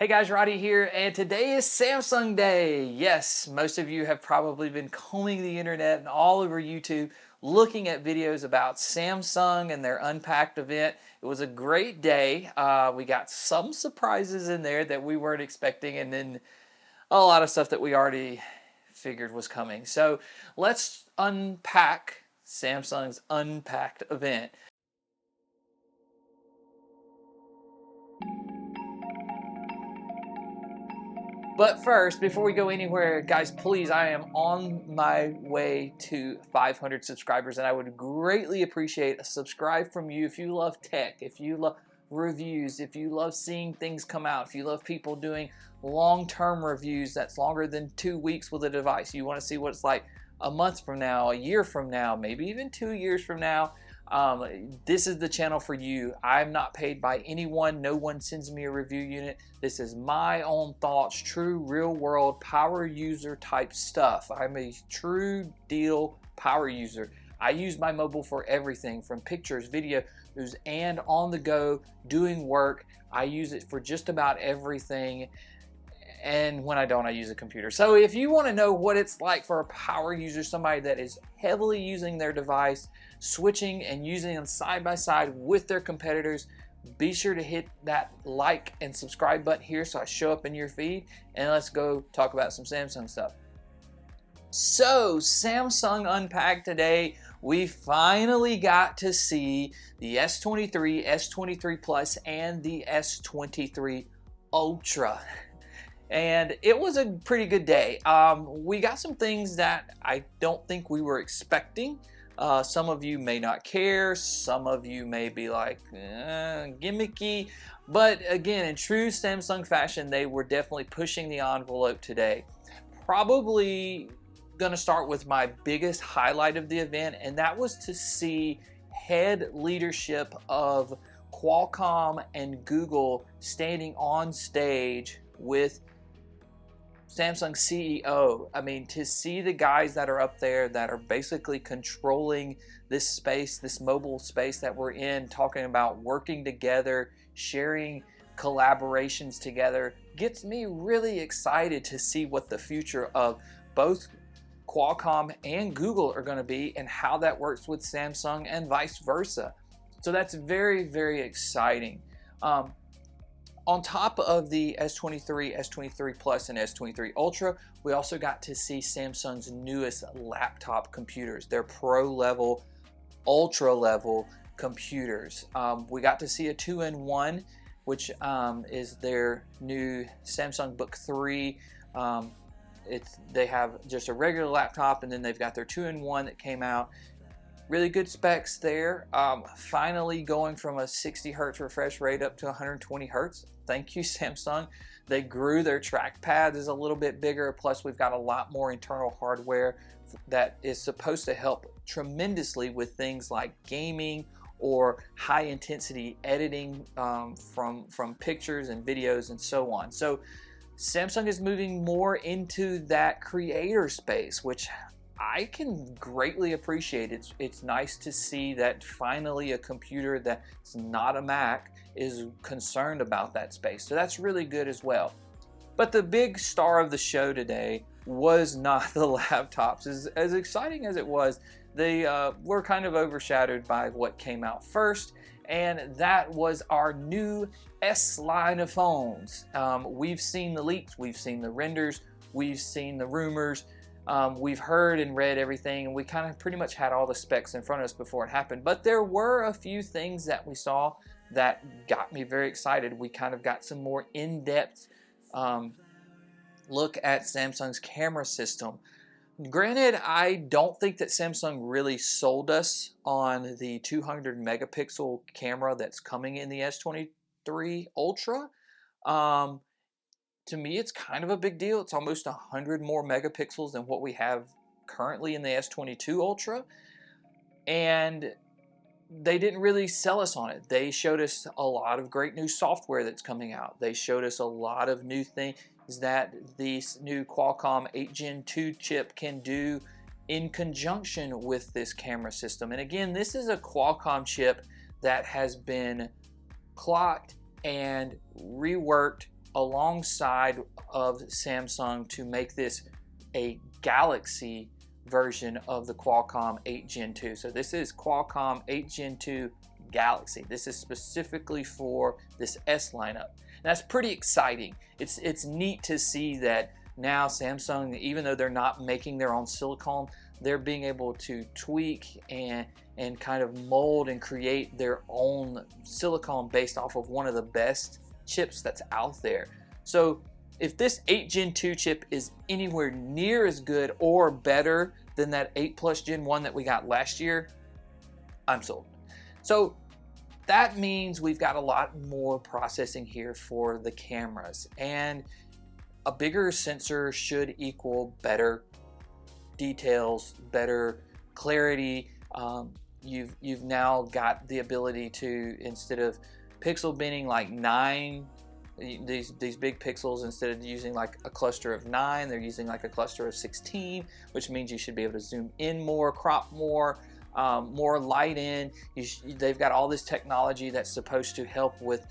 Hey guys, Roddy here, and today is Samsung Day. Yes, most of you have probably been combing the internet and all over YouTube looking at videos about Samsung and their Unpacked event. It was a great day. We got some surprises in there that we weren't expecting, and then a lot of stuff that we already figured was coming. So let's unpack Samsung's Unpacked event. But first, before we go anywhere, guys, please, I am on my way to 500 subscribers, and I would greatly appreciate a subscribe from you if you love tech, if you love reviews, if you love seeing things come out, if you love people doing long-term reviews that's longer than 2 weeks with a device. You want to see what it's like a month from now, a year from now, maybe even 2 years from now. This is the channel for you. I'm not paid by anyone. No one sends me a review unit. This is my own thoughts, true real world power user type stuff. I'm a true deal power user. I use my mobile for everything from pictures, videos, and on the go doing work. I use it for just about everything. And when I don't, I use a computer. So if you want to know what it's like for a power user, somebody that is heavily using their device, switching and using them side by side with their competitors, be sure to hit that like and subscribe button here so I show up in your feed, and let's go talk about some Samsung stuff. So Samsung Unpacked today, we finally got to see the S23, S23 Plus, and the S23 Ultra. And it was a pretty good day. We got some things that I don't think we were expecting. Some of you may not care. Some of you may be like, gimmicky. But again, in true Samsung fashion, they were definitely pushing the envelope today. Probably gonna start with my biggest highlight of the event, and that was to see head leadership of Qualcomm and Google standing on stage with Samsung CEO. I mean, to see the guys that are up there that are basically controlling this space, this mobile space that we're in, talking about working together, sharing collaborations together, gets me really excited to see what the future of both Qualcomm and Google are going to be and how that works with Samsung and vice versa. So that's very, very exciting. On top of the S23, S23 Plus, and S23 Ultra, we also got to see Samsung's newest laptop computers, their pro level, ultra level computers. We got to see a 2-in-1, which is their new Samsung Book 3. They have just a regular laptop, and then they've got their 2-in-1 that came out. Really good specs there. Finally going from a 60 hertz refresh rate up to 120 hertz. Thank you, Samsung. They grew their trackpad is a little bit bigger. Plus, we've got a lot more internal hardware that is supposed to help tremendously with things like gaming or high intensity editing from pictures and videos and so on. So Samsung is moving more into that creator space, which I can greatly appreciate. It's nice to see that finally a computer that's not a Mac is concerned about that space. So that's really good as well. But the big star of the show today was not the laptops. As exciting as it was, they were kind of overshadowed by what came out first, and that was our new S line of phones. We've seen the leaks, we've seen the renders, we've seen the rumors. We've heard and read everything, and we kind of pretty much had all the specs in front of us before it happened. But there were a few things that we saw that got me very excited. We kind of got some more in-depth look at Samsung's camera system. Granted, I don't think that Samsung really sold us on the 200 megapixel camera that's coming in the S23 Ultra. To me, it's kind of a big deal. It's almost 100 more megapixels than what we have currently in the S22 Ultra. And they didn't really sell us on it. They showed us a lot of great new software that's coming out. They showed us a lot of new things that this new Qualcomm 8 Gen 2 chip can do in conjunction with this camera system. And again, this is a Qualcomm chip that has been clocked and reworked alongside of Samsung to make this a Galaxy version of the Qualcomm 8 Gen 2. So this is Qualcomm 8 Gen 2 Galaxy. This is specifically for this S lineup. And that's pretty exciting. It's neat to see that now Samsung, even though they're not making their own silicone, they're being able to tweak and kind of mold and create their own silicone based off of one of the best chips that's out there. So if this 8 Gen 2 chip is anywhere near as good or better than that 8 Plus Gen 1 that we got last year, I'm sold. So that means we've got a lot more processing here for the cameras, and a bigger sensor should equal better details, better clarity. You've now got the ability to, instead of pixel binning like 9, these big pixels, instead of using like a cluster of 9, they're using like a cluster of 16, which means you should be able to zoom in more, crop more, more light in. They've got all this technology that's supposed to help with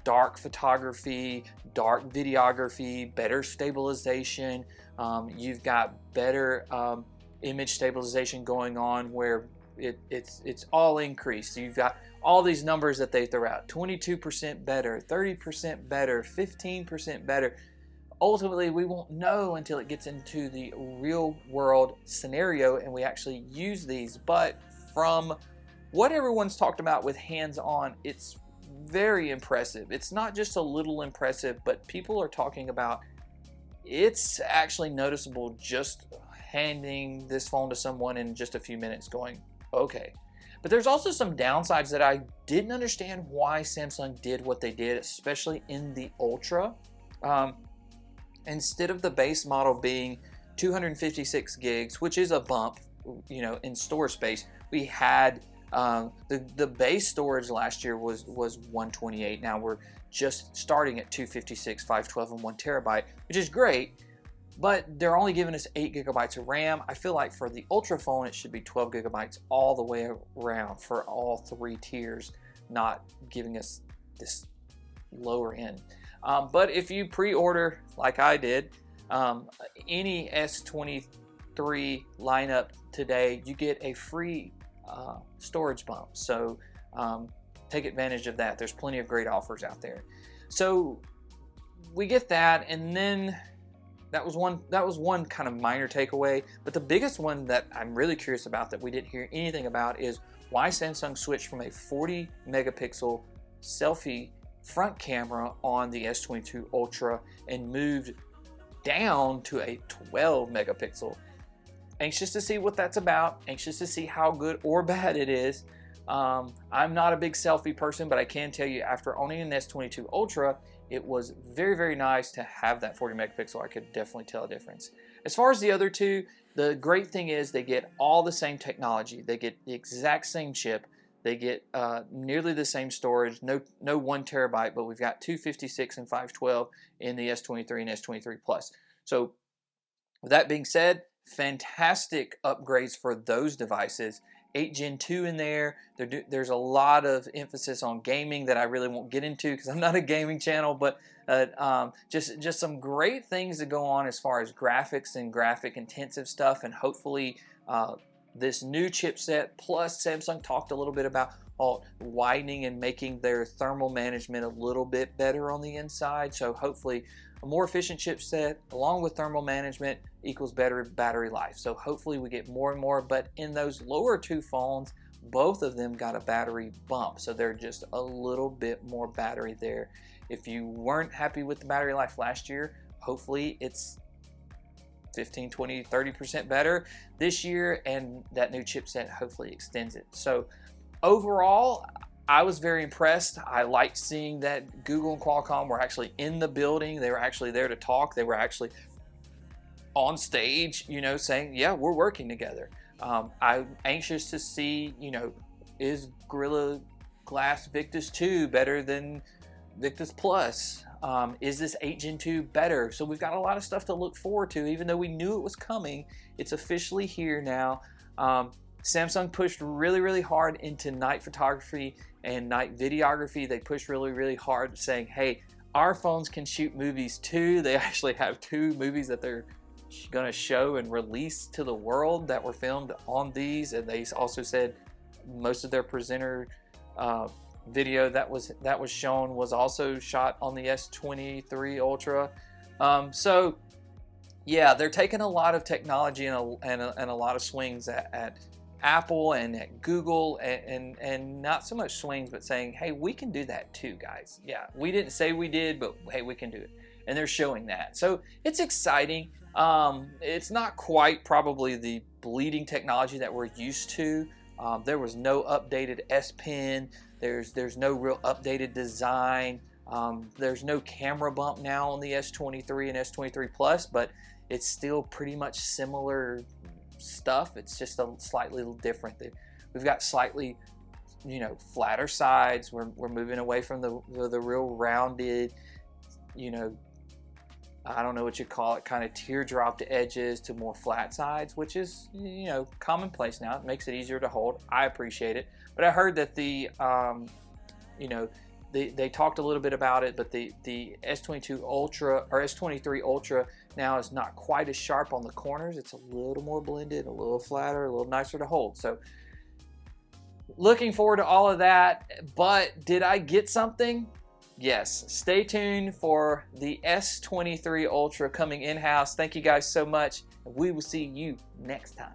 dark photography, dark videography, better stabilization. You've got better image stabilization going on, where it's all increased. You've got all these numbers that they throw out: 22% better, 30% better, 15% better. Ultimately, we won't know until it gets into the real world scenario and we actually use these. But from what everyone's talked about with hands-on, it's very impressive. It's not just a little impressive, but people are talking about it's actually noticeable just handing this phone to someone in just a few minutes going, okay. But there's also some downsides that I didn't understand why Samsung did what they did, especially in the Ultra. Instead of the base model being 256 gigs, which is a bump, you know, in storage space, we had the base storage last year was 128. Now we're just starting at 256, 512, and 1 terabyte, which is great. But they're only giving us 8 gigabytes of RAM. I feel like for the Ultra phone, it should be 12 gigabytes all the way around for all 3 tiers, not giving us this lower end. But if you pre-order, like I did, any S23 lineup today, you get a free storage bump. So take advantage of that. There's plenty of great offers out there. So we get that, and then that was one kind of minor takeaway. But the biggest one that I'm really curious about that we didn't hear anything about is why Samsung switched from a 40 megapixel selfie front camera on the S22 Ultra and moved down to a 12 megapixel. Anxious to see what that's about, anxious to see how good or bad it is. I'm not a big selfie person, but I can tell you after owning an S22 Ultra, it was very, very nice to have that 40 megapixel. I could definitely tell a difference. As far as the other two, the great thing is they get all the same technology. They get the exact same chip. They get nearly the same storage, no 1 terabyte, but we've got 256 and 512 in the S23 and S23 Plus. So with that being said, fantastic upgrades for those devices. 8 Gen 2 in there. There's a lot of emphasis on gaming that I really won't get into because I'm not a gaming channel, but just some great things to go on as far as graphics and graphic intensive stuff, and hopefully this new chipset, plus Samsung talked a little bit about widening and making their thermal management a little bit better on the inside. So hopefully a more efficient chipset along with thermal management equals better battery life. So hopefully we get more and more, but in those lower two phones, both of them got a battery bump. So they're just a little bit more battery there. If you weren't happy with the battery life last year, hopefully it's 15, 20, 30% better this year, and that new chipset hopefully extends it. So overall, I was very impressed. I liked seeing that Google and Qualcomm were actually in the building. They were actually there to talk. They were actually on stage, you know, saying, yeah, we're working together. I'm anxious to see, you know, is Gorilla Glass Victus 2 better than Victus Plus? Is this 8 Gen 2 better? So we've got a lot of stuff to look forward to. Even though we knew it was coming, it's officially here now. Samsung pushed really, really hard into night photography and night videography. They pushed really, really hard saying, hey, our phones can shoot movies too. They actually have 2 movies that they're going to show and release to the world that were filmed on these, and they also said most of their presenter video that was shown was also shot on the S23 Ultra. So yeah, they're taking a lot of technology and a lot of swings at Apple and at Google, and not so much swings, but saying, hey, we can do that too, guys. Yeah, we didn't say we did, but hey, we can do it. And they're showing that. So it's exciting. It's not quite probably the bleeding technology that we're used to. There was no updated S Pen. There's no real updated design. There's no camera bump now on the S23 and S23 Plus, but it's still pretty much similar stuff. It's just a slightly different. We've got slightly, flatter sides. We're moving away from the real rounded, I don't know what you call it, kind of teardropped edges to more flat sides, which is, commonplace now. It makes it easier to hold. I appreciate it. But I heard that they talked a little bit about it, but the S22 Ultra or S23 Ultra now is not quite as sharp on the corners. It's a little more blended, a little flatter, a little nicer to hold. So looking forward to all of that. But did I get something? Yes. Stay tuned for the S23 Ultra coming in-house. Thank you guys so much. We will see you next time.